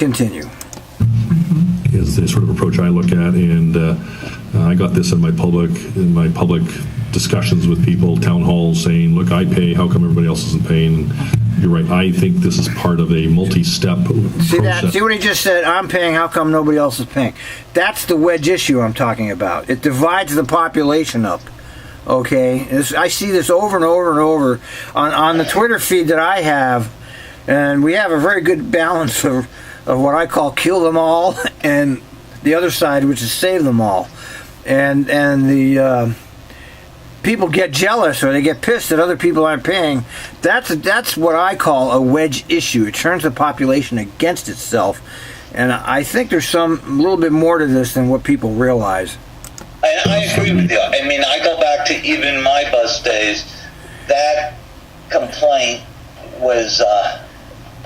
Continue. Is the sort of approach I look at, and I got this in my public discussions with people, town halls, saying, "Look, I pay. How come everybody else isn't paying?" You're right. I think this is part of a multi-step process. See what he just said? I'm paying. How come nobody else is paying? That's the wedge issue I'm talking about. It divides the population up. Okay, I see this over and over and over on the Twitter feed that I have, and we have a very good balance of what I call kill them all, and the other side, which is save them all. And the people get jealous or they get pissed that other people aren't paying. That's what I call a wedge issue. It turns the population against itself, and I think there's a little bit more to this than what people realize. I agree with you. I mean, I go back to even my bus days. That complaint was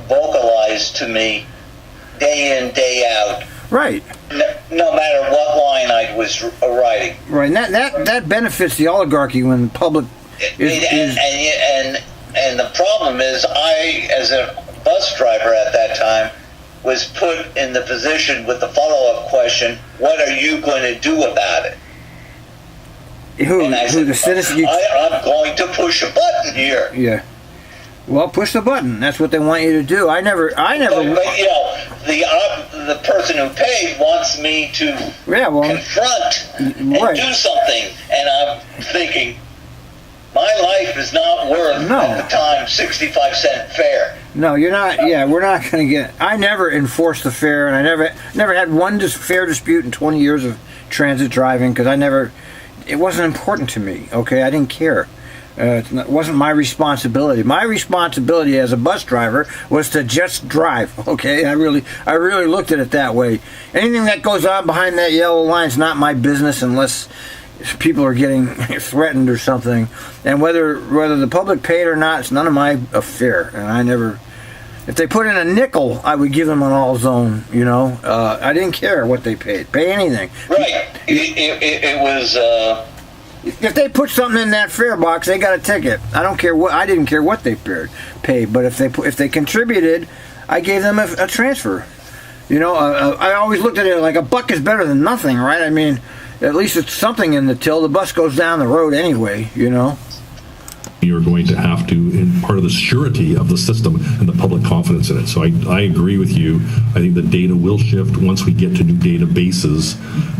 vocalized to me day in, day out. Right. No matter what line I was writing. Right, and that benefits the oligarchy when the public And the problem is, I, as a bus driver at that time, was put in the position with the follow-up question, what are you going to do about it? The citizen? I'm going to push a button here. Yeah. Well, push the button. That's what they want you to do. I never. But the person who paid wants me to confront and do something, and I'm thinking, my life is not worth at the time 65-cent fare. No, you're not. Yeah, we're not going to get. I never enforced the fare, and I never had one fare dispute in 20 years of transit driving because it wasn't important to me. Okay, I didn't care. It wasn't my responsibility. My responsibility as a bus driver was to just drive. Okay, I really looked at it that way. Anything that goes on behind that yellow line is not my business unless people are getting threatened or something. And whether the public paid or not, it's none of my affair. And I never. If they put in a nickel, I would give them an all zone. I didn't care what they paid. Pay anything. Right. It was. If they put something in that fare box, they got a ticket. I don't care what. I didn't care what they paid. But if they contributed, I gave them a transfer. I always looked at it like a buck is better than nothing, right? I mean, at least it's something in the till. The bus goes down the road anyway. You're going to have to, in part of the surety of the system and the public confidence in it. So I agree with you. I think the data will shift once we get to new databases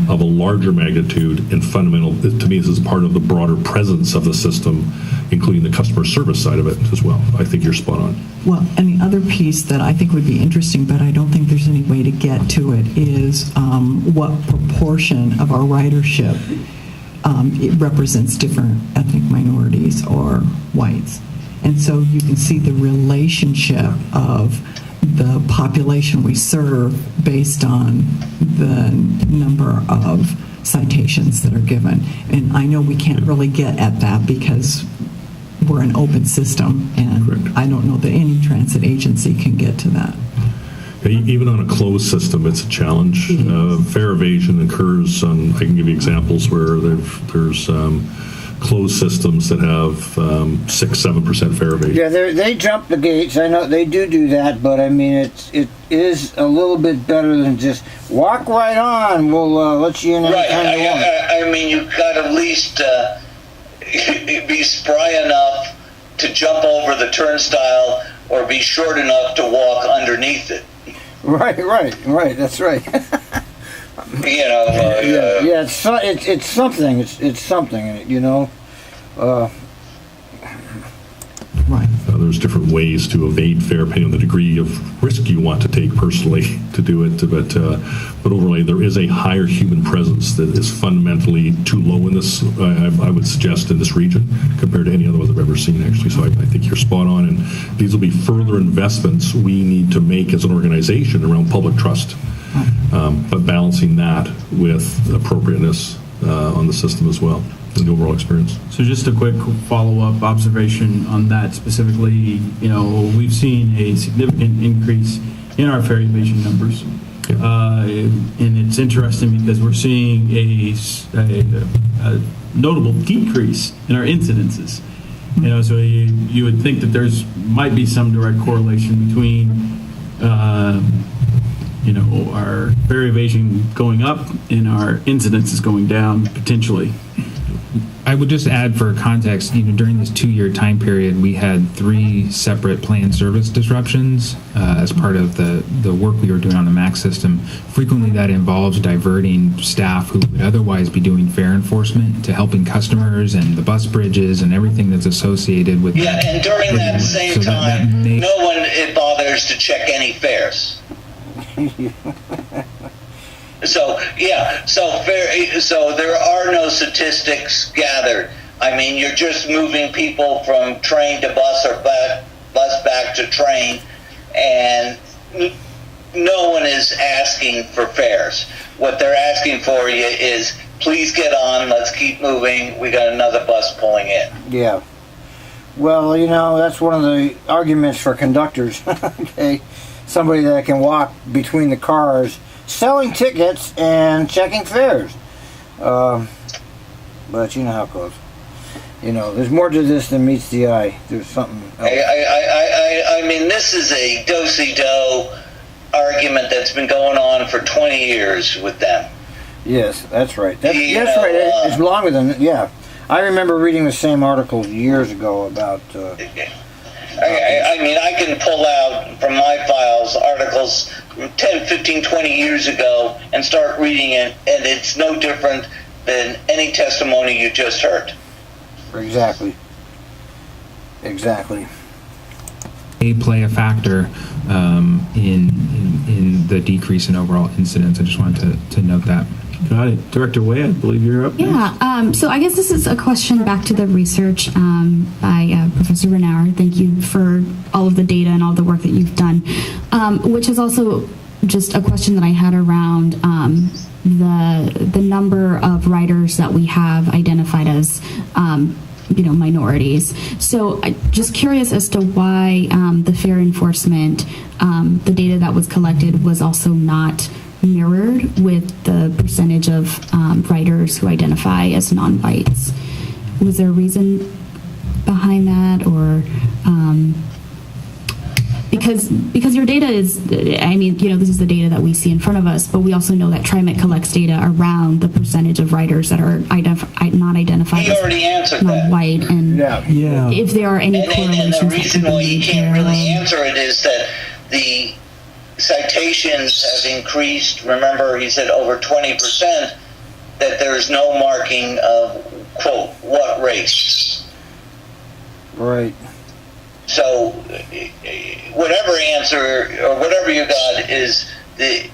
of a larger magnitude and fundamental. To me, this is part of the broader presence of the system, including the customer service side of it as well. I think you're spot on. Well, and the other piece that I think would be interesting, but I don't think there's any way to get to it, is what proportion of our ridership it represents different ethnic minorities or whites. And so you can see the relationship of the population we serve based on the number of citations that are given. And I know we can't really get at that because we're an open system, and correct. I don't know that any transit agency can get to that. Even on a closed system, it's a challenge. Fare evasion occurs on, I can give you examples where there's closed systems that have 6-7% fare evasion. Yeah, they jump the gates. I know they do that, but I mean, it is a little bit better than just walk right on. We'll let you in anytime you want. I mean, you've got to at least be spry enough to jump over the turnstile or be short enough to walk underneath it. Right. That's right. It's something. It's something. Right. There's different ways to evade fare, depending on the degree of risk you want to take personally to do it. But overall, there is a higher human presence that is fundamentally too low in this. I would suggest in this region compared to any other ones I've ever seen. Actually, so I think you're spot on. And these will be further investments we need to make as an organization around public trust, but balancing that with appropriateness on the system as well. The overall experience. So just a quick follow-up observation on that specifically. We've seen a significant increase in our fare evasion numbers, and it's interesting because we're seeing a notable decrease in our incidences. So you would think that might be some direct correlation between our fare evasion going up and our incidence is going down potentially. I would just add for context, during this 2-year time period, we had 3 separate planned service disruptions as part of the work we were doing on the MAX system. Frequently that involves diverting staff who would otherwise be doing fare enforcement to helping customers and the bus bridges and everything that's associated with Yeah, and during that same so time, no one bothers to check any fares. So there are no statistics gathered. I mean, you're just moving people from train to bus or bus back to train, and no one is asking for fares. What they're asking for you is, please get on, let's keep moving, we got another bus pulling in. Yeah. Well, that's one of the arguments for conductors. Okay, somebody that can walk between the cars, selling tickets and checking fares. But you know how it goes. There's more to this than meets the eye. There's something else. I mean, this is a do-si-do argument that's been going on for 20 years with them. Yes, that's right. That's right. It's longer than, yeah. I remember reading the same article years ago about... I mean, I can pull out from my files articles 10, 15, 20 years ago and start reading it, and it's no different than any testimony you just heard. Exactly. May play a factor in the decrease in overall incidents. I just wanted to note that. Got it. Director Way, I believe you're up. Yeah, so I guess this is a question back to the research by Professor Renauer. Thank you for all of the data and all the work that you've done, which is also just a question that I had around the number of riders that we have identified as minorities. So I'm just curious as to why the fare enforcement, the data that was collected was also not mirrored with the percentage of riders who identify as non-whites. Was there a reason behind that, or because your data is, this is the data that we see in front of us, but we also know that Trimet collects data around the percentage of riders that are not identified as non-white, and if there are any correlations. And the reason why he can't really answer it is that the citations have increased. Remember, he said over 20%, that there's no marking of, quote, what race. Right. So whatever answer or whatever you got is the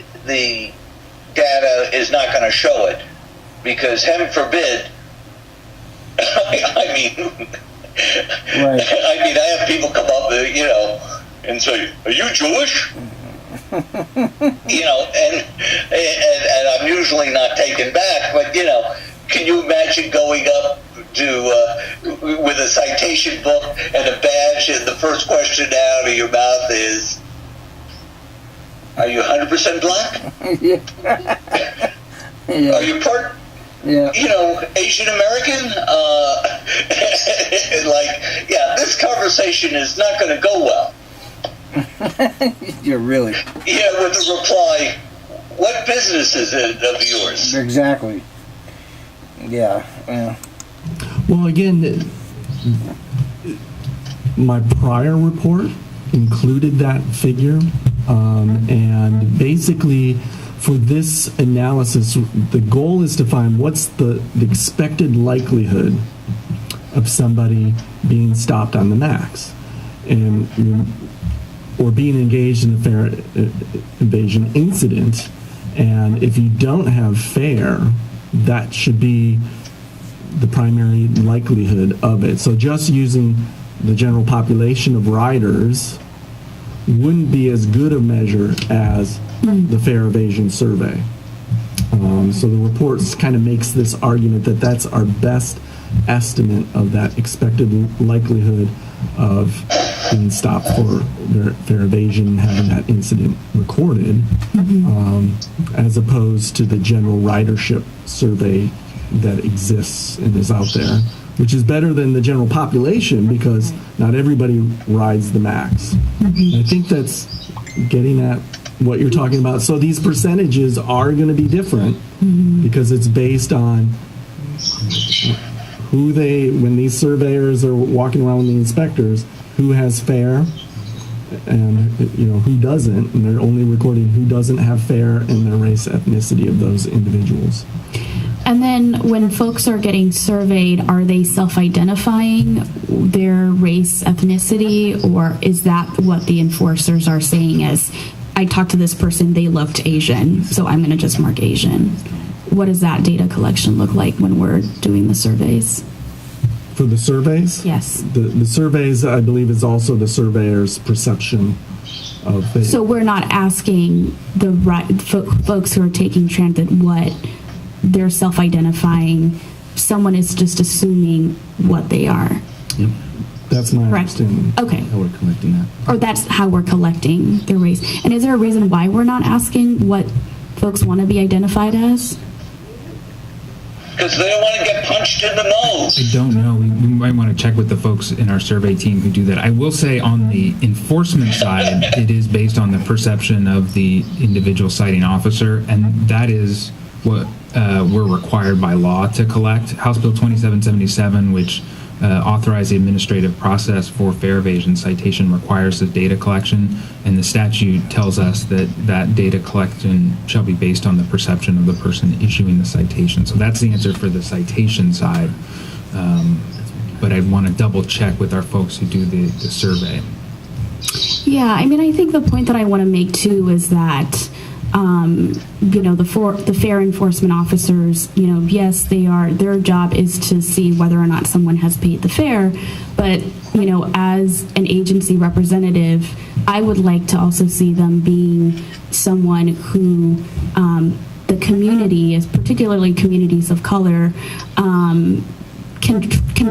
data is not going to show it, because heaven forbid. Right. I have people come up, and say, "Are you Jewish?" And I'm usually not taken back, but can you imagine going up to with a citation book and a badge, and the first question out of your mouth is, "Are you 100% black? Yeah. Are you part, Asian American?" This conversation is not going to go well. You're really... Yeah, with the reply, "What business is it of yours?" Exactly. Yeah. Well, again, my prior report included that figure, and basically for this analysis, the goal is to find what's the expected likelihood of somebody being stopped on the MAX, or being engaged in a fare evasion incident. And if you don't have fare, that should be the primary likelihood of it. So just using the general population of riders wouldn't be as good a measure as the fare evasion survey. So the report kind of makes this argument that that's our best estimate of that expected likelihood of being stopped for fare evasion, having that incident recorded, as opposed to the general ridership survey that exists and is out there, which is better than the general population because not everybody rides the MAX. I think that's getting at what you're talking about. So these percentages are going to be different because it's based on when these surveyors are walking around with the inspectors, who has fair and who doesn't, and they're only recording who doesn't have fair and their race, ethnicity of those individuals. And then when folks are getting surveyed, are they self-identifying their race, ethnicity, or is that what the enforcers are saying as, I talked to this person, they looked Asian, so I'm going to just mark Asian? What does that data collection look like when we're doing the surveys? For the surveys? Yes. The surveys, I believe, is also the surveyor's perception of the... So we're not asking the folks who are taking transit what they're self-identifying. Someone is just assuming what they are. Yep. That's my Correct. understanding. Okay. How we're collecting that. Or that's how we're collecting their race. And is there a reason why we're not asking what folks want to be identified as? Because they don't want to get punched in the nose. I don't know. We might want to check with the folks in our survey team who do that. I will say on the enforcement side, it is based on the perception of the individual citing officer, and that is what we're required by law to collect. House Bill 2777, which authorized the administrative process for fare evasion citation, requires the data collection, and the statute tells us that that data collection shall be based on the perception of the person issuing the citation. So that's the answer for the citation side. But I'd want to double check with our folks who do the survey. Yeah, I mean, I think the point that I want to make too is that the fare enforcement officers, yes, their job is to see whether or not someone has paid the fare, but, as an agency representative, I would like to also see them being someone who the community, particularly communities of color, can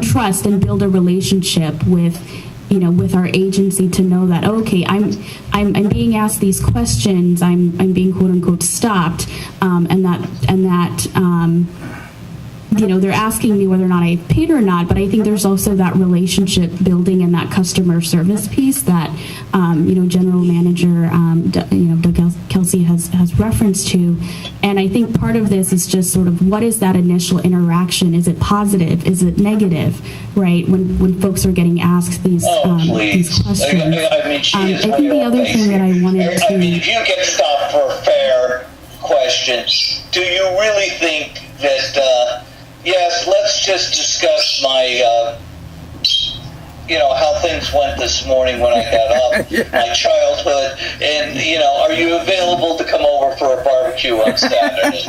trust and build a relationship with our agency, to know that, okay, I'm being asked these questions, I'm being quote unquote stopped, and that they're asking me whether or not I paid or not. But I think there's also that relationship building and that customer service piece that General Manager Doug Kelsey has reference to. And I think part of this is just sort of, what is that initial interaction? Is it positive? Is it negative? Right, when folks are getting asked these questions. I think the other thing that I wanted to... if you get stopped for a fare question, do you really think that, yes, let's just discuss my, how things went this morning when I got up, my childhood, and, are you available to come over for a barbecue on Saturday?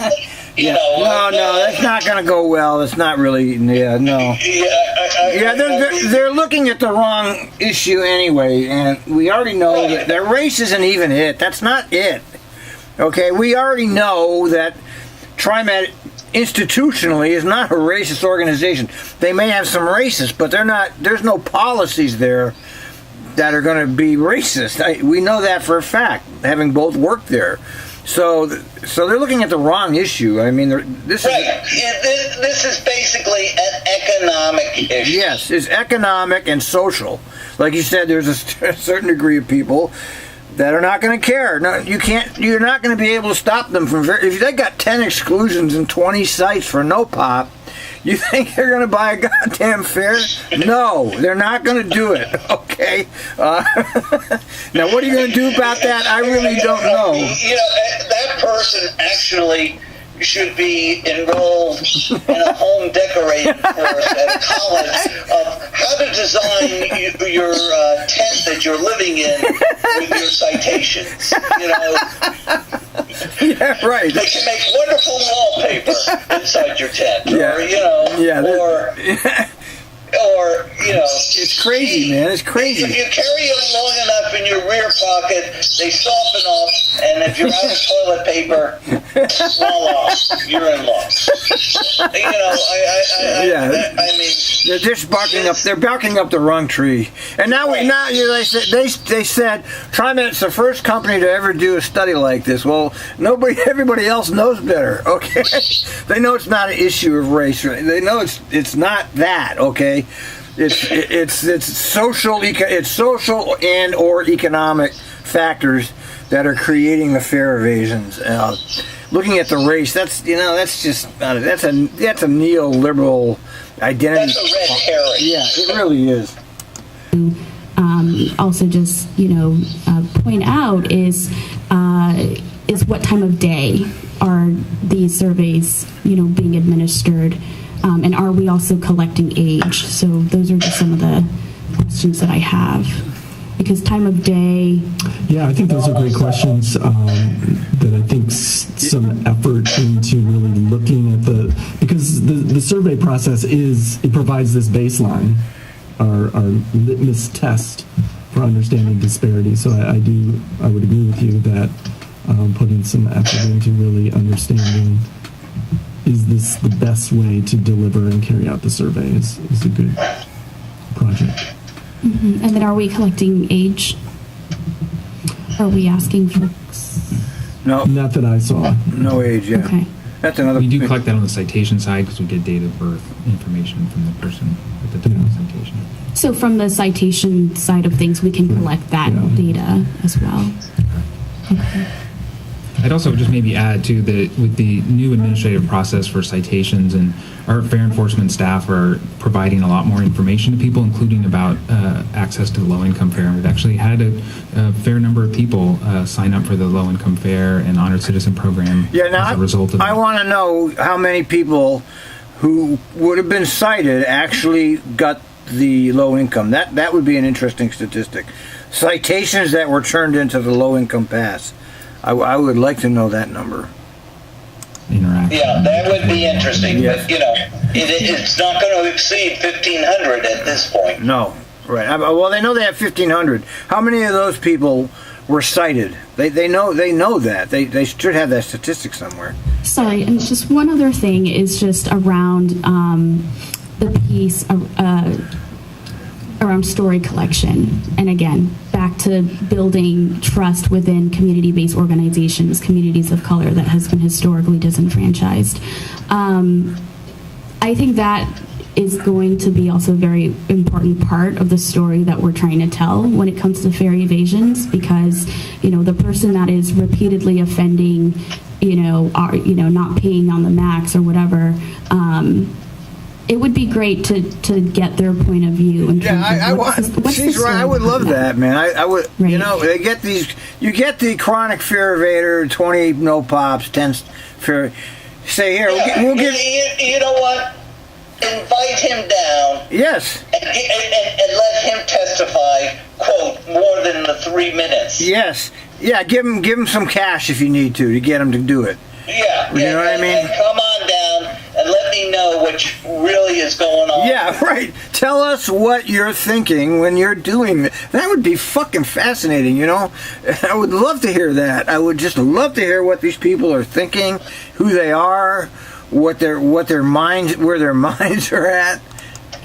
No, that's not going to go well. It's not really, no. They're looking at the wrong issue anyway, and we already know that their race isn't even it. That's not it. Okay, we already know that Trimet institutionally is not a racist organization. They may have some racists, but they're not. There's no policies there that are going to be racist. We know that for a fact, having both worked there. So they're looking at the wrong issue. I mean, this is basically an economic issue. Yes, it's economic and social. Like you said, there's a certain degree of people that are not going to care. No, you can't. You're not going to be able to stop them from. If they got 10 exclusions and 20 sites for no pop, you think they're going to buy a goddamn fare? No, they're not going to do it. Okay. Now, what are you going to do about that? I really don't know. That person actually should be enrolled in a home decorating course at a college of how to design your tent that you're living in with your citations. Yeah, right. They can make wonderful wallpaper inside your tent, it's crazy, man. It's crazy. If you carry them long enough in your rear pocket, they soften up, and if you're out of toilet paper, voila, you're in luck. I mean, they're just barking up. They're barking up the wrong tree. And now they said Trimet's the first company to ever do a study like this. Well, everybody else knows better. Okay, they know it's not an issue of race. They know it's not that. Okay. It's social and or economic factors that are creating the fare evasions. Looking at the race, that's just that's a neoliberal identity. That's a red herring. Yeah, it really is. Also, just point out is what time of day are these surveys being administered, and are we also collecting age? So those are just some of the questions that I have. Because time of day. Yeah, I think those are great questions that I think some effort into really looking at because the survey process it provides this baseline, our litmus test for understanding disparity. So I would agree with you that putting some effort into really understanding, is this the best way to deliver and carry out the survey is a good project. Mm-hmm. And then are we collecting age? Are we asking folks? No, not that I saw. No age. Yeah. Okay. That's another. We do collect that on the citation side because we get date of birth information from the person at the time of the citation. So from the citation side of things, we can collect that data as well. Okay. I'd also just maybe add to with the new administrative process for citations, and our fair enforcement staff are providing a lot more information to people, including about access to the low-income fare. And we've actually had a fair number of people sign up for the low-income fare and honored citizen program as a result of that. I want to know how many people who would have been cited actually got the low income. That would be an interesting statistic. Citations that were turned into the low-income pass. I would like to know that number. Interaction. Yeah, that would be interesting. Yes. But it's not going to exceed 1,500 at this point. No, right. Well, they know they have 1,500. How many of those people were cited? They know that. They should have that statistic somewhere. Sorry, and just one other thing is just around the piece around story collection. And again, back to building trust within community-based organizations, communities of color that has been historically disenfranchised. I think that is going to be also a very important part of the story that we're trying to tell when it comes to fare evasions, because the person that is repeatedly offending, not paying on the max or whatever, it would be great to get their point of view. In terms of she's right. I would love that, man. I would. Right. They get these. You get the chronic fare evader, 20 no pops, 10 fare. Say here, we'll give. You know what? Invite him down. Yes. And let him testify. Quote, more than the 3 minutes. Yes. Yeah. Give him some cash if you need to get him to do it. Yeah. You know what I mean? And come on down and let me know what really is going on. Yeah, right. Tell us what you're thinking when you're doing that. That would be fucking fascinating, I would love to hear that. I would just love to hear what these people are thinking, who they are, where their minds are at.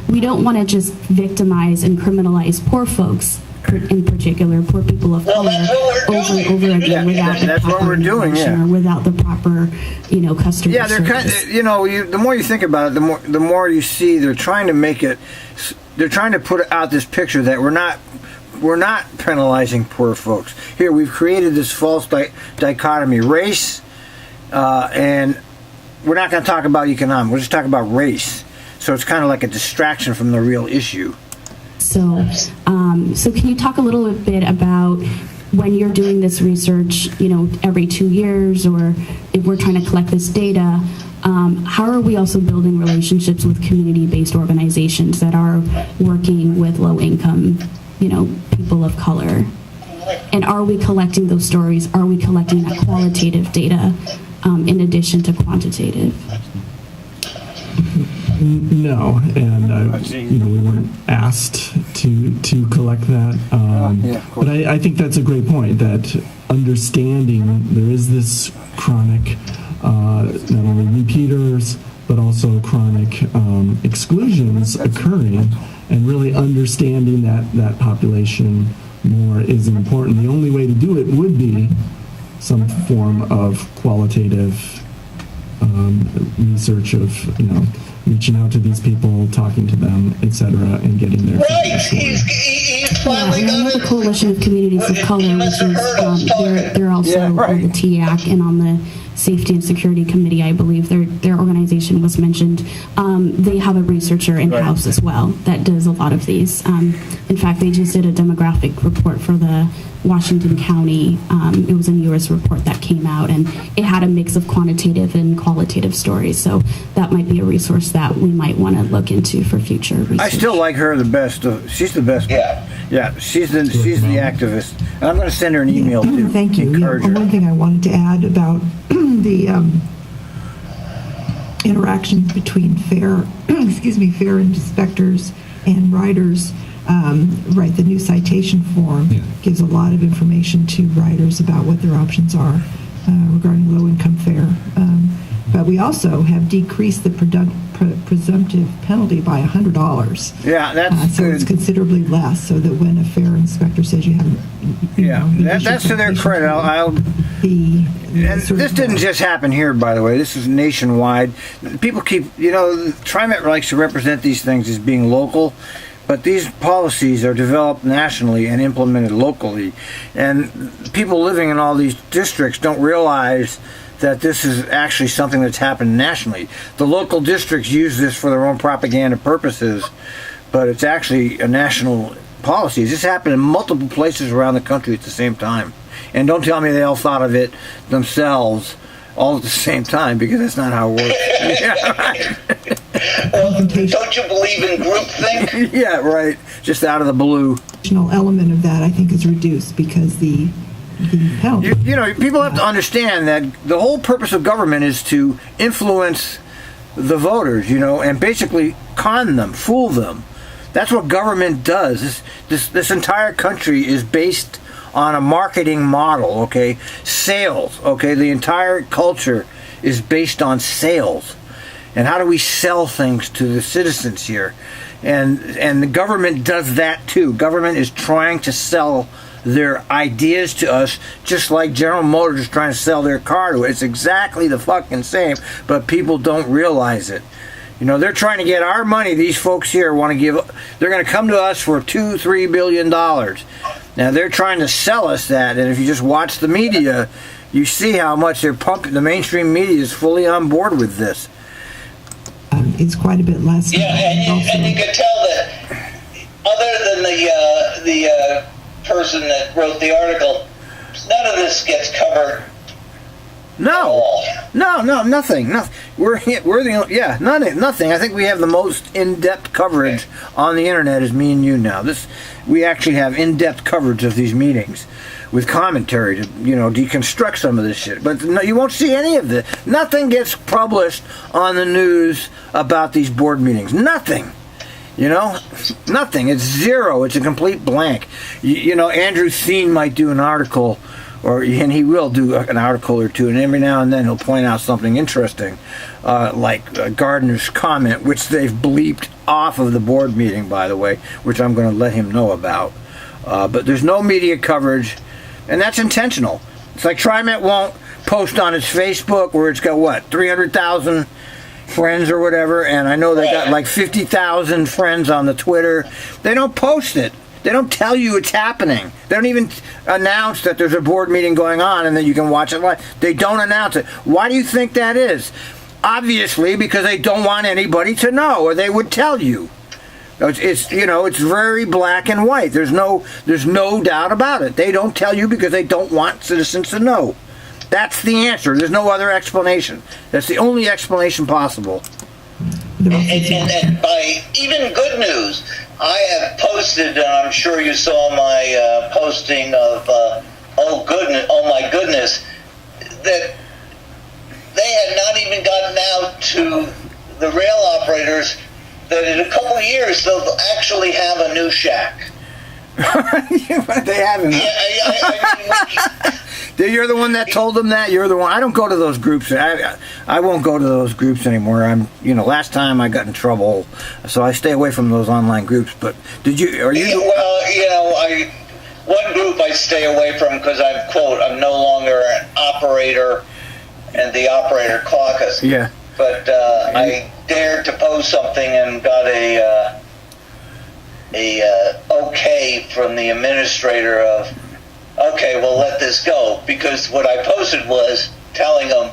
We don't want to just victimize and criminalize poor folks, in particular, poor people of color, over and over again without the proper intervention or without the proper, customer Yeah, they're service. the more you think about it, the more you see they're trying to put out this picture that we're not penalizing poor folks. Here, we've created this false dichotomy, race, and we're not going to talk about economics. We'll just talk about race. So it's kind of like a distraction from the real issue. So can you talk a little bit about when you're doing this research, every 2 years, or if we're trying to collect this data, how are we also building relationships with community-based organizations that are working with low-income, people of color? And are we collecting those stories? Are we collecting that qualitative data in addition to quantitative? No, and we weren't asked to collect that. But I think that's a great point. That understanding there is this chronic, not only repeaters but also chronic exclusions occurring, and really understanding that population more is important. The only way to do it would be some form of qualitative research of, reaching out to these people, talking to them, etc., and getting their Right, he's finally Yeah, and I know got the it. Coalition of Communities of Color, You which must have heard us is talking. they're also Yeah, right. on the TIAC and on the Safety and Security Committee. I believe their organization was mentioned. They have a researcher in house as well that does a lot of these. In fact, they just did a demographic report for the Washington County. It was a U.S. report that came out, and it had a mix of quantitative and qualitative stories. So that might be a resource that we might want to look into for future research. I still like her the best. She's the best. Yeah. Yeah, she's the activist. And I'm going to send her an email to Thank you. encourage her. One thing I wanted to add about the interactions between fair inspectors and riders. Right, the new citation form gives a lot of information to riders about what their options are regarding low-income fare. But we also have decreased the presumptive penalty by $100. Yeah, that's so good. it's considerably less, so that when a fare inspector says you haven't, That's to their credit. And this didn't just happen here, by the way. This is nationwide. People keep, TriMet likes to represent these things as being local, but these policies are developed nationally and implemented locally. And people living in all these districts don't realize that this is actually something that's happened nationally. The local districts use this for their own propaganda purposes, but it's actually a national policy. This happened in multiple places around the country at the same time. And don't tell me they all thought of it themselves all at the same time, because that's not how it works. Yeah, right. Well, don't you believe in groupthink? Yeah, right. Just out of the blue. Element of that, I think, is reduced because the penalty. People have to understand that the whole purpose of government is to influence the voters, and basically con them, fool them. That's what government does. This entire country is based on a marketing model, okay? Sales, okay? The entire culture is based on sales. And how do we sell things to the citizens here? And the government does that too. Government is trying to sell their ideas to us, just like General Motors is trying to sell their car to us. It's exactly the fucking same, but people don't realize it. They're trying to get our money. These folks here want to give. They're going to come to us for $2-3 billion. Now they're trying to sell us that, and if you just watch the media, you see how much they're pumping. The mainstream media is fully on board with this. It's quite a bit less. Yeah, and you can tell that other than the person that wrote the article, none of this gets covered. No, nothing. We're the nothing. I think we have the most in-depth coverage on the internet is me and you now. We actually have in-depth coverage of these meetings with commentary to deconstruct some of this shit. But no, you won't see any of this. Nothing gets published on the news about these board meetings. Nothing. Nothing. It's zero. It's a complete blank. Andrew Thien might do an article, and he will do an article or two, and every now and then he'll point out something interesting, like Gardner's comment, which they've bleeped off of the board meeting, by the way, which I'm going to let him know about. But there's no media coverage, and that's intentional. It's like TriMet won't post on its Facebook, where it's got, 300,000 friends or whatever, and I know they got like 50,000 friends on the Twitter. They don't post it. They don't tell you it's happening. They don't even announce that there's a board meeting going on and that you can watch it live. They don't announce it. Why do you think that is? Obviously, because they don't want anybody to know, or they would tell you. It's very black and white. There's no doubt about it. They don't tell you because they don't want citizens to know. That's the answer. There's no other explanation. That's the only explanation possible. And by even good news, I have posted, and I'm sure you saw my posting of oh my goodness, that they had not even gotten out to the rail operators that in a couple of years they'll actually have a new shack. They haven't. You're the one that told them that. You're the one. I don't go to those groups. I won't go to those groups anymore. Last time I got in trouble, so I stay away from those online groups. But did you? Are you? Well, one group I stay away from because I'm no longer an operator, and the operator caucus. Yeah. But I dared to post something and got a okay from the administrator of, okay, we'll let this go, because what I posted was telling them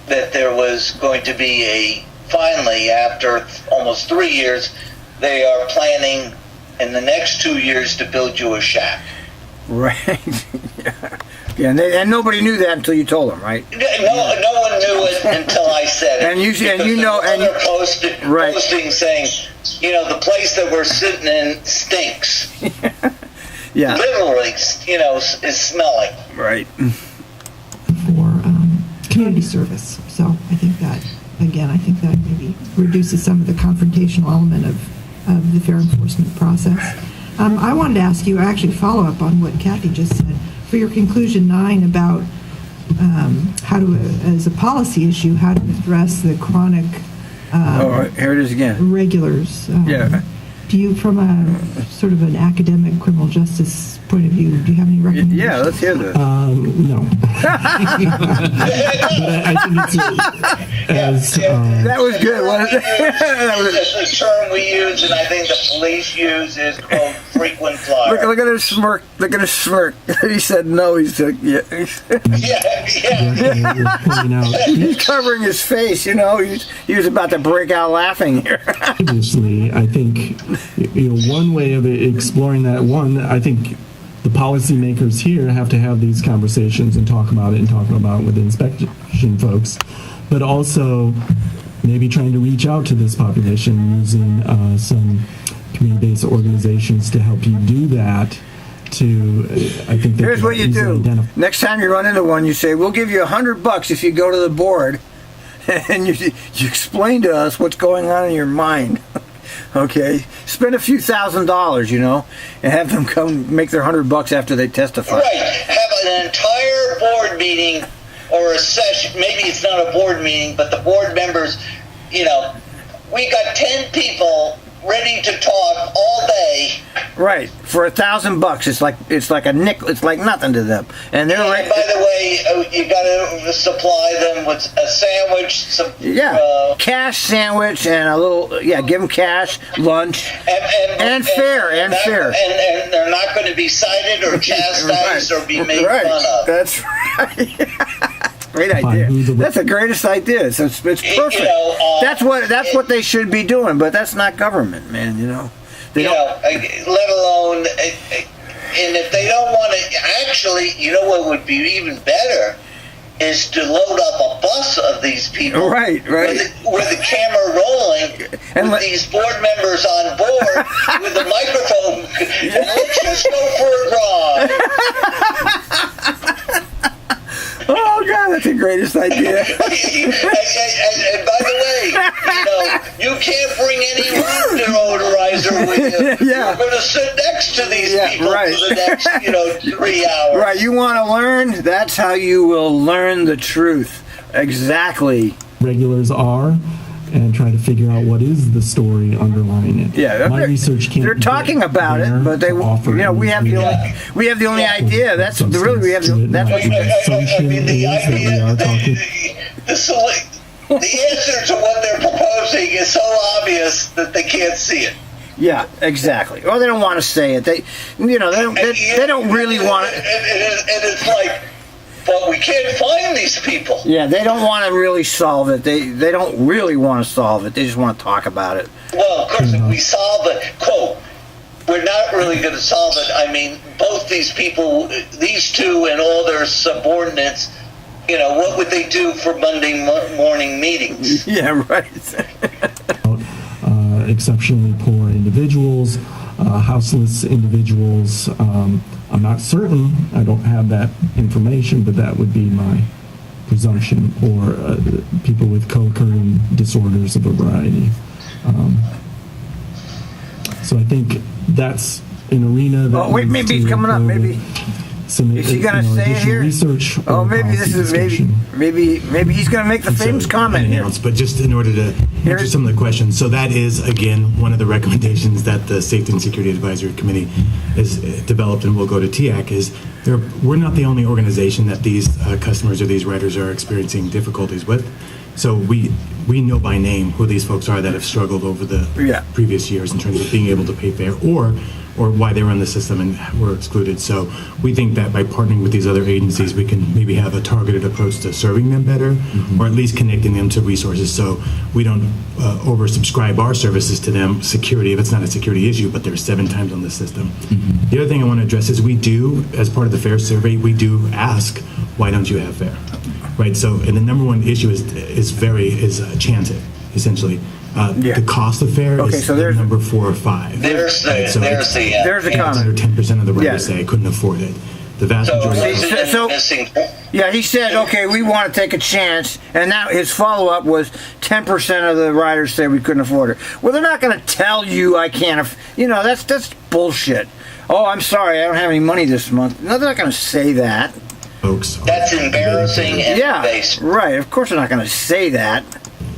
that there was going to be finally, after almost 3 years, they are planning in the next 2 years to build you a shack. Right. Yeah, and nobody knew that until you told them, right? No one knew it until I said it. And posting saying, the place that we're sitting in stinks. Yeah. Literally, is smelling. Right. For community service. So I think that maybe reduces some of the confrontational element of the fair enforcement process. I wanted to ask you, actually follow up on what Kathy just said. For your conclusion 9 about how to, as a policy issue, how to address the chronic here it is again. regulars. Yeah. Do you, from a sort of an academic criminal justice point of view, do you have any recommendations? Yeah, let's hear this. No. But I think it's that was good. The term we use, and I think the police use, is called frequent flyer. Look at his smirk. Look at his smirk. He said no. He said yeah. pointing out. He's covering his face. He was about to break out laughing here. Obviously, I think one way of exploring that. I think the policymakers here have to have these conversations and talk about it with inspection folks, but also maybe trying to reach out to this population using some community-based organizations to help you do that. I think here's what you do. Next time you run into one, you say, "We'll give you $100 if you go to the board and you explain to us what's going on in your mind." Okay, spend a few $1,000s, and have them come make their $100 after they testify. Right, have an entire board meeting or a session. Maybe it's not a board meeting, but the board members, we got 10 people ready to talk all day. Right, for $1,000, it's like a nickel. It's like nothing to them, and they're by the way, you got to supply them with a sandwich, some cash sandwich, and a little give them cash, lunch, and fare. And they're not going to be cited or chastised or be made fun of. That's right. Great idea. That's the greatest idea. So it's perfect. That's what they should be doing, but that's not government, man. They don't. Let alone, and if they don't want to, actually, what would be even better is to load up a bus of these people, right, with the camera rolling, and with these board members on board with the microphone, and let's just go for a ride. Oh God, that's the greatest idea. And by the way, you can't bring any room deodorizer with you. Yeah. You're going to sit next to these people for the next, 3 hours. Right. You want to learn? That's how you will learn the truth. Exactly. Regulars are, and try to figure out what is the story underlying it. Yeah, my research can't. They're talking about it, but they, we have the only idea. That's really we have. That's what the answer to what they're proposing is so obvious that they can't see it. Yeah, exactly. Well, they don't want to say it. They don't really want it. And it's like, but we can't find these people. Yeah, they don't want to really solve it. They don't really want to solve it. They just want to talk about it. Well, of course, if we solve it, quote, we're not really going to solve it. I mean, both these people, these two and all their subordinates, what would they do for Monday morning meetings? Yeah, right. Exceptionally poor individuals, houseless individuals. I'm not certain. I don't have that information, but that would be my presumption. Or people with co-occurring disorders of a variety. So I think that's an arena that. Wait, maybe he's coming up. Maybe. Is he going to say it here? Research. Maybe this is maybe he's going to make the famous comment here. But just in order to answer some of the questions, so that is again one of the recommendations that the Safety and Security Advisory Committee has developed and will go to TIAC is We're not the only organization that these customers or these riders are experiencing difficulties with. So we know by name who these folks are that have struggled over the previous years in terms of being able to pay fare or why they were in the system and were excluded. So we think that by partnering with these other agencies, we can maybe have a targeted approach to serving them better, or at least connecting them to resources so we don't oversubscribe our services to them. Security, if it's not a security issue, but they're 7 times on the system. The other thing I want to address is we do, as part of the fare survey, we do ask, why don't you have fare? Right, so, and the number one issue is transit, essentially. The cost of fare is so there's number 4 or 5. There's the comment. Under 10% of the riders say I couldn't afford it. The vast majority. He said, okay, we want to take a chance, and now his follow-up was 10% of the riders say we couldn't afford it. Well, they're not going to tell you I can't. That's bullshit. Oh, I'm sorry, I don't have any money this month. No, they're not going to say that. Folks, that's embarrassing and invasive. Right. Of course, they're not going to say that.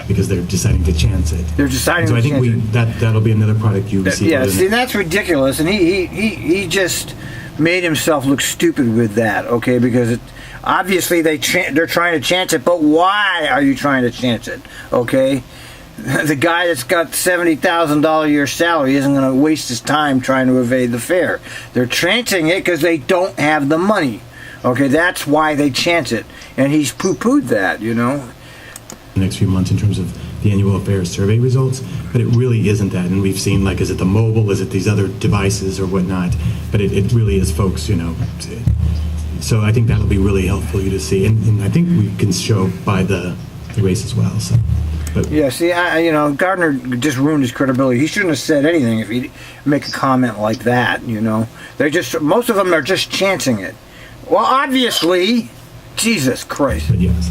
Because they're deciding to chance it. They're deciding so to chance it. So I think that'll be another product you see. Yeah, see, that's ridiculous, and he just made himself look stupid with that, okay? Because obviously they're trying to chance it, but why are you trying to chance it, okay? The guy that's got $70,000 a year salary isn't going to waste his time trying to evade the fare. They're chancing it because they don't have the money, okay? That's why they chance it, and he's poo-pooed that, The next few months in terms of the annual affairs survey results, but it really isn't that. And we've seen, like, is it the mobile, is it these other devices or whatnot? But it really is folks, So I think that'll be really helpful for you to see. And I think we can show by the race as well. So, but yeah, see, Gardner just ruined his credibility. He shouldn't have said anything if he'd make a comment like that, most of them are just chancing it. Well, obviously, Jesus Christ. But yes.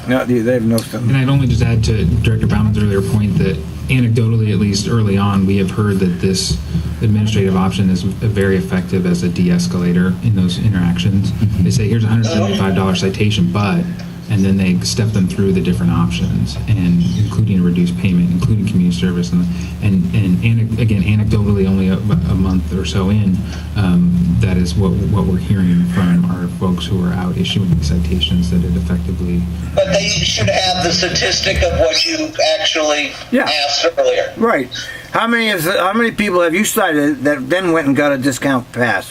No, they have no sense. And I'd only just add to Director Bauman's earlier point that anecdotally, at least early on, we have heard that this administrative option is very effective as a de-escalator in those interactions. They say, here's a $175 citation, but, and then they step them through the different options, and including a reduced payment, including community service, and again, anecdotally, only a month or so in, that is what we're hearing from our folks who are out issuing these citations, that it effectively. But they should have the statistic of what you actually asked earlier. Right. How many people have you cited that then went and got a discount pass?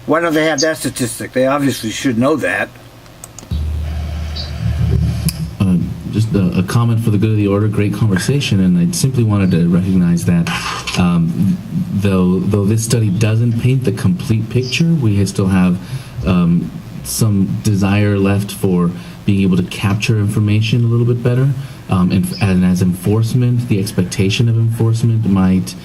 Why don't they have that statistic? They obviously should know that. Just a comment for the good of the order. Great conversation, and I simply wanted to recognize that though this study doesn't paint the complete picture, we still have some desire left for being able to capture information a little bit better, and as enforcement, the expectation of enforcement might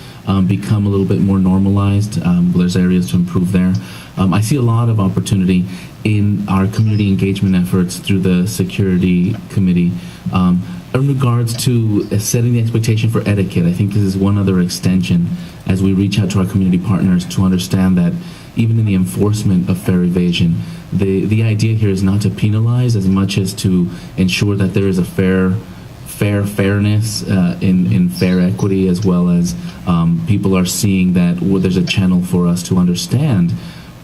become a little bit more normalized. There's areas to improve there. I see a lot of opportunity in our community engagement efforts through the Security Committee in regards to setting the expectation for etiquette. I think this is one other extension as we reach out to our community partners to understand that even in the enforcement of fare evasion, the idea here is not to penalize as much as to ensure that there is a fairness in fare equity, as well as people are seeing that there's a channel for us to understand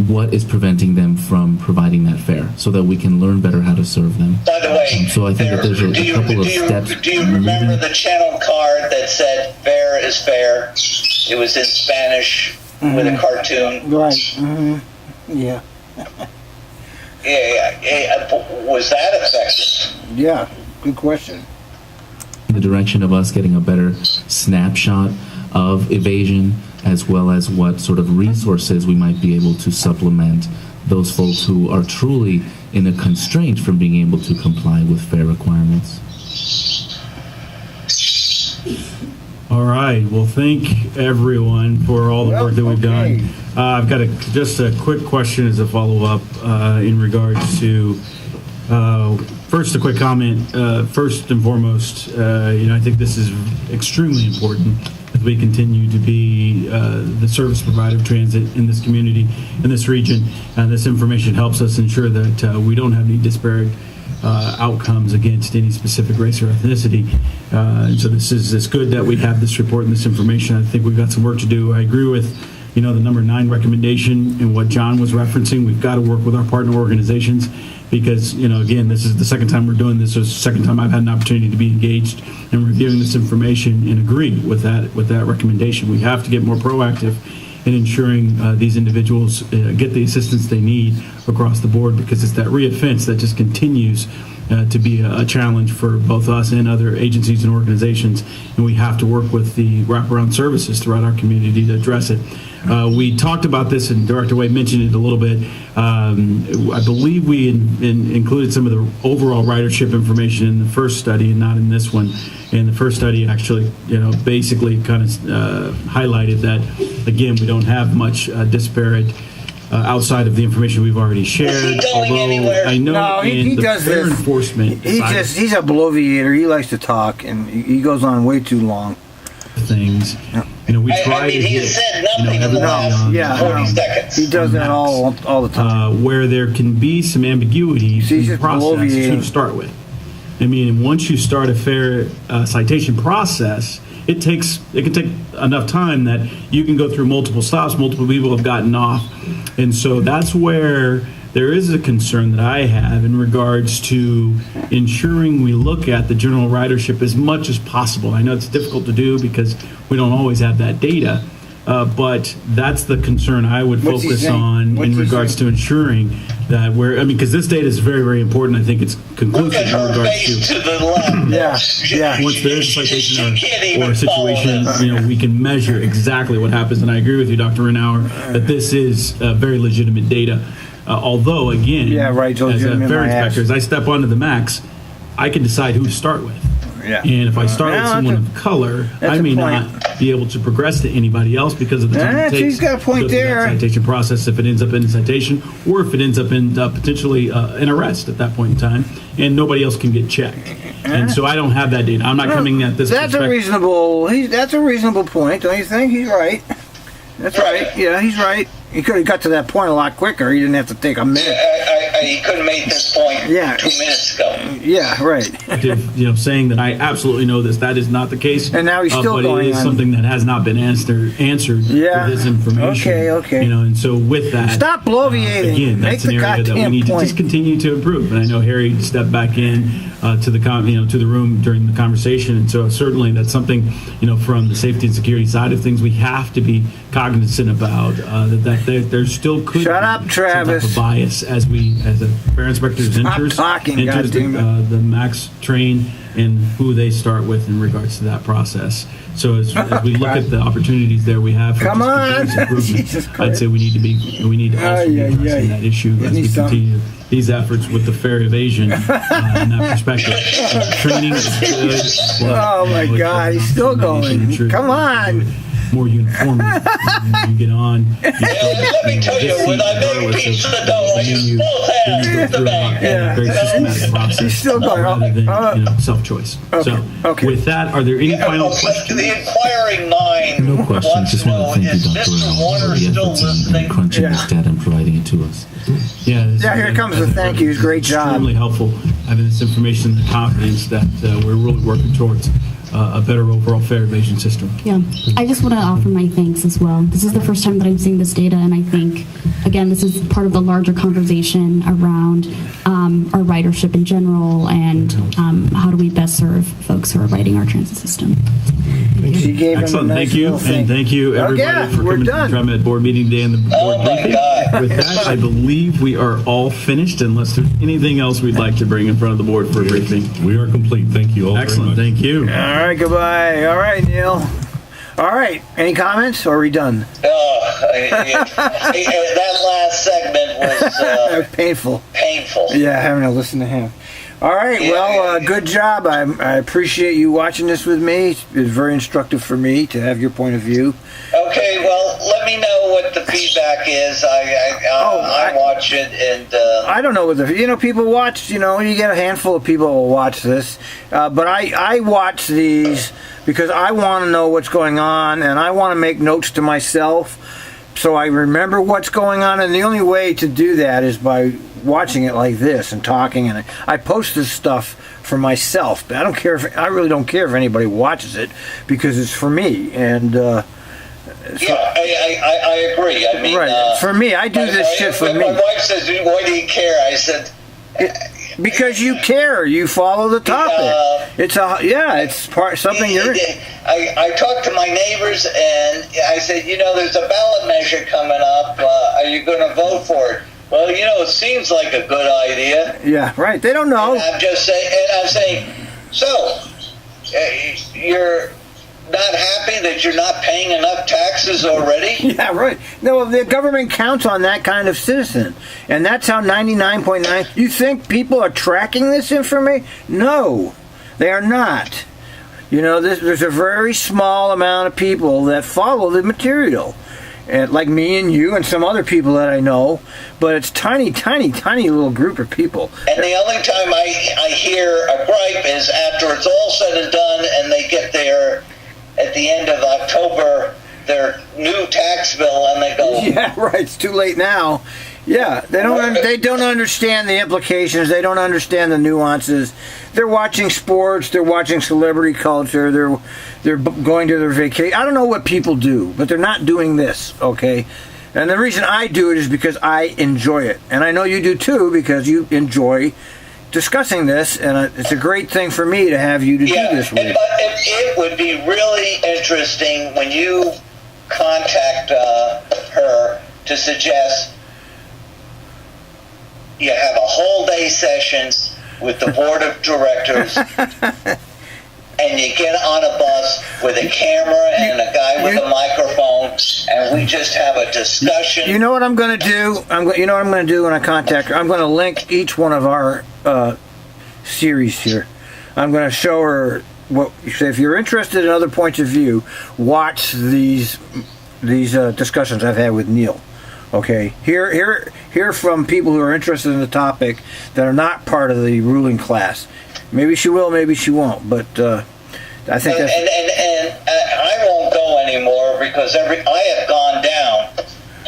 what is preventing them from providing that fare, so that we can learn better how to serve them. By the way, so I think that there's a couple of steps. Do you remember the channel card that said "Fair is fair"? It was in Spanish with a cartoon. Right. Mm-hmm. Yeah. Was that effective? Yeah. Good question. In the direction of us getting a better snapshot of evasion, as well as what sort of resources we might be able to supplement those folks who are truly in a constraint from being able to comply with fare requirements. All right. Well, thank everyone for all the work that we've done. I've got just a quick question as a follow-up in regards to, first, a quick comment. First and foremost, I think this is extremely important as we continue to be the service provider of transit in this community, in this region. This information helps us ensure that we don't have any disparate outcomes against any specific race or ethnicity. So it's good that we have this report and this information. I think we've got some work to do. I agree with the number 9 recommendation and what John was referencing. We've got to work with our partner organizations because, again, this is the second time we're doing this. It's the second time I've had an opportunity to be engaged in reviewing this information and agree with that recommendation. We have to get more proactive in ensuring these individuals get the assistance they need across the board, because it's that reoffense that just continues to be a challenge for both us and other agencies and organizations, and we have to work with the wraparound services throughout our community to address it. We talked about this, and Director Wade mentioned it a little bit. I believe we included some of the overall ridership information in the first study and not in this one. And the first study actually, basically kind of highlighted that, again, we don't have much disparate outside of the information we've already shared. Is he going anywhere? I know No, he the does fair this. enforcement He's a bloviator. He likes to talk, and he goes on way too long. things. We try to he hit, said nothing in the everybody last on 40 seconds. He does that all the time. where there can be some ambiguity He's in the just process bloviating. to start with. I mean, once you start a fair citation process, it can take enough time that you can go through multiple stops, multiple people have gotten off. And so that's where there is a concern that I have in regards to ensuring we look at the general ridership as much as possible. I know it's difficult to do because we don't always have that data, but that's the concern I would What's he focus saying? on What's in he regards saying? to ensuring that because this data is very, very important. I think it's Look conclusive at in her regards face to to the left. Yeah. once there is a citation She can't even or a situation, follow this. we can measure exactly what happens. And I agree with you, Dr. Renauer, that this is very legitimate data. Although, again, Yeah, right, it's as a legitimate, fair my ass. inspector, as I step onto the max, I can decide who to start with. Yeah. And if I start with Well, someone that's of color, that's I a may point. not be able to progress to anybody else because of the time it takes. He's got a point to go through there. that citation process, if it ends up in a citation, or if it ends up in potentially an arrest at that point in time, and nobody else can get checked. And so I don't have that data. I'm not coming at this. That's a reasonable point, don't you think? He's right. That's right. Yeah, he's right. He could have got to that point a lot quicker. He didn't have to take a minute. He could have made this point 2 minutes ago. Yeah, right. Saying that I absolutely know this. That is not the case. And now he's still but going it is on. something that has not been answered Yeah. with this information. Okay. And so with that, Stop bloviating. again, Make that's an the area that we goddamn need to point. just continue to improve. And I know Harry stepped back in to the to the room during the conversation, and so certainly that's something from the safety and security side of things we have to be cognizant about. That there still could Shut be up, some Travis. type of bias as a fair inspector Stop enters talking, the goddammit. max train and who they start with in regards to that process. So as we look at the opportunities there we have for Come just on. continuous improvement, Jesus Christ. I'd say we need to also be addressing that issue as we continue these efforts with the fare evasion in that perspective. Training is good. Oh my God, he's still going. Come on. More uniform when you get on. Let me tell you, when I make pizza dough, I use both hands in the bag. Very systematic process. He's still going. rather than self-choice. So, with that, are there any final questions? The inquiring mind. No questions. Just want to thank you, Dr. Mr. Renauer, Warner for the still efforts in listening? crunching this data and providing it to us. Yeah, Here comes the thank yous. Great job. Extremely helpful having this information and the confidence that we're really working towards a better overall fare evasion system. Yeah, I just want to offer my thanks as well. This is the first time that I'm seeing this data, and I think, again, this is part of the larger conversation around our ridership in general and how do we best serve folks who are riding our transit system. She gave him Excellent. a nice Thank you. little thing. And thank you, everybody, for we're coming done. to the Trimet Board meeting today and the board briefing. With that, I believe we are all finished, unless there's anything else we'd like to bring in front of the board for a briefing. We are complete. Thank you all Excellent. very much. Thank you. All right, goodbye. All right, Neil. All right, any comments, or are we done? That last segment was painful. painful. Yeah, having to listen to him. All right, well, good job. I appreciate you watching this with me. It was very instructive for me to have your point of view. Okay, well, let me know what the feedback is. I watch it, and I don't know what people watch. You get a handful of people who will watch this, but I watch these because I want to know what's going on, and I want to make notes to myself so I remember what's going on. And the only way to do that is by watching it like this and talking. And I post this stuff for myself, but I really don't care if anybody watches it because it's for me. And Yeah, I agree. I mean, right. For me, I do this shit for me. My wife says, "Why do you care?" I said, because you care. You follow the topic. It's something you're. I talked to my neighbors and I said, there's a ballot measure coming up. Are you going to vote for it? Well, it seems like a good idea. Yeah, right. They don't know. And I'm saying, so you're not happy that you're not paying enough taxes already? Yeah, right. No, the government counts on that kind of citizen. And that's how 99.9... You think people are tracking this information? No, they are not. There's a very small amount of people that follow the material. And like me and you and some other people that I know. But it's tiny, tiny, tiny little group of people. And the only time I hear a gripe is after it's all said and done and they get there at the end of October, their new tax bill, and they go, yeah, right, it's too late now. Yeah, they don't understand the implications. They don't understand the nuances. They're watching sports. They're watching celebrity culture. They're going to their vacation. I don't know what people do, but they're not doing this, okay? And the reason I do it is because I enjoy it. And I know you do too, because you enjoy discussing this, and it's a great thing for me to have you to do this with. But it would be really interesting when you contact her to suggest you have a whole day session with the board of directors and you get on a bus with a camera and a guy with a microphone and we just have a discussion. You know what I'm going to do? You know what I'm going to do when I contact her? I'm going to link each one of our series here. I'm going to show her what you say. If you're interested in other points of view, watch these discussions I've had with Neal. Okay, hear from people who are interested in the topic that are not part of the ruling class. Maybe she will, maybe she won't. But I think that's... And I won't go anymore because I have gone down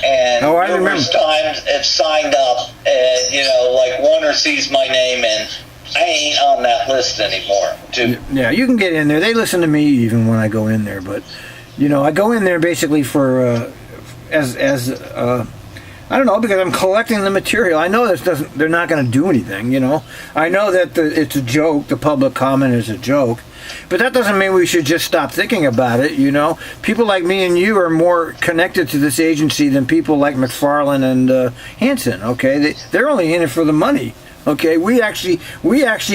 and numerous times have signed up, and like Warner sees my name and I ain't on that list anymore. Yeah, you can get in there. They listen to me even when I go in there, but I go in there basically for I don't know, because I'm collecting the material. I know they're not going to do anything, I know that it's a joke, the public comment is a joke, but that doesn't mean we should just stop thinking about it, People like me and you are more connected to this agency than people like McFarland and Hansen, okay? They're only in it for the money, okay? We actually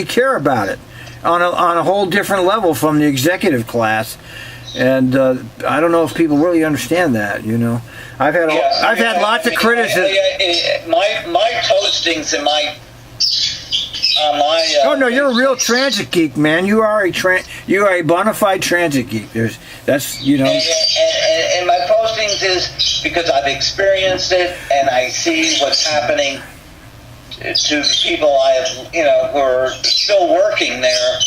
care about it on a whole different level from the executive class. And I don't know if people really understand that, I've had lots of criticism. My postings and my oh no, you're a real transit geek, man. You are a bona fide transit geek. And my postings is because I've experienced it and I see what's happening to people I have, who are still working there.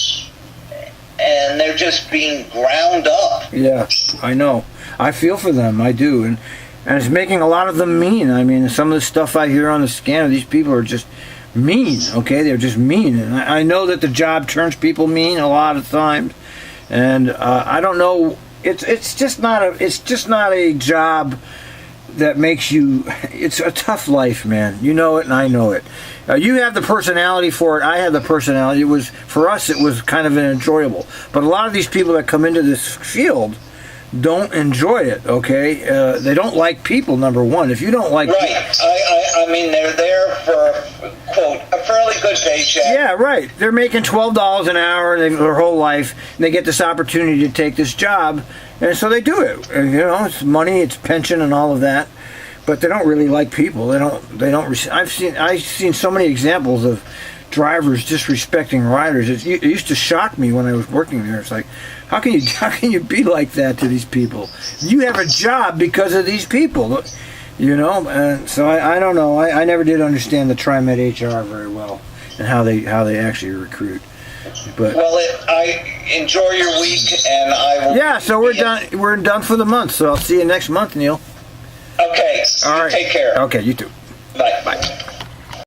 And they're just being ground up. Yeah, I know. I feel for them. I do. And it's making a lot of them mean. I mean, some of the stuff I hear on the scanner, these people are just mean, okay? They're just mean. And I know that the job turns people mean a lot of times. And I don't know. It's just not a job that makes you... It's a tough life, man. You know it and I know it. You have the personality for it. I have the personality. For us, it was kind of enjoyable. But a lot of these people that come into this field don't enjoy it, okay? They don't like people, number one. If you don't like... Right. I mean, they're there for, quote, a fairly good paycheck. Yeah, right. They're making $12 an hour their whole life, and they get this opportunity to take this job, and so they do it. It's money, it's pension, and all of that. But they don't really like people. They don't. I've seen so many examples of drivers disrespecting riders. It used to shock me when I was working there. It's like, how can you be like that to these people? You have a job because of these people, And so I don't know. I never did understand the Trimet HR very well and how they actually recruit. But I enjoy your week, and I will. Yeah. So we're done. We're done for the month. So I'll see you next month, Neal. Okay. All right. Take care. Okay, you too. Bye. Bye.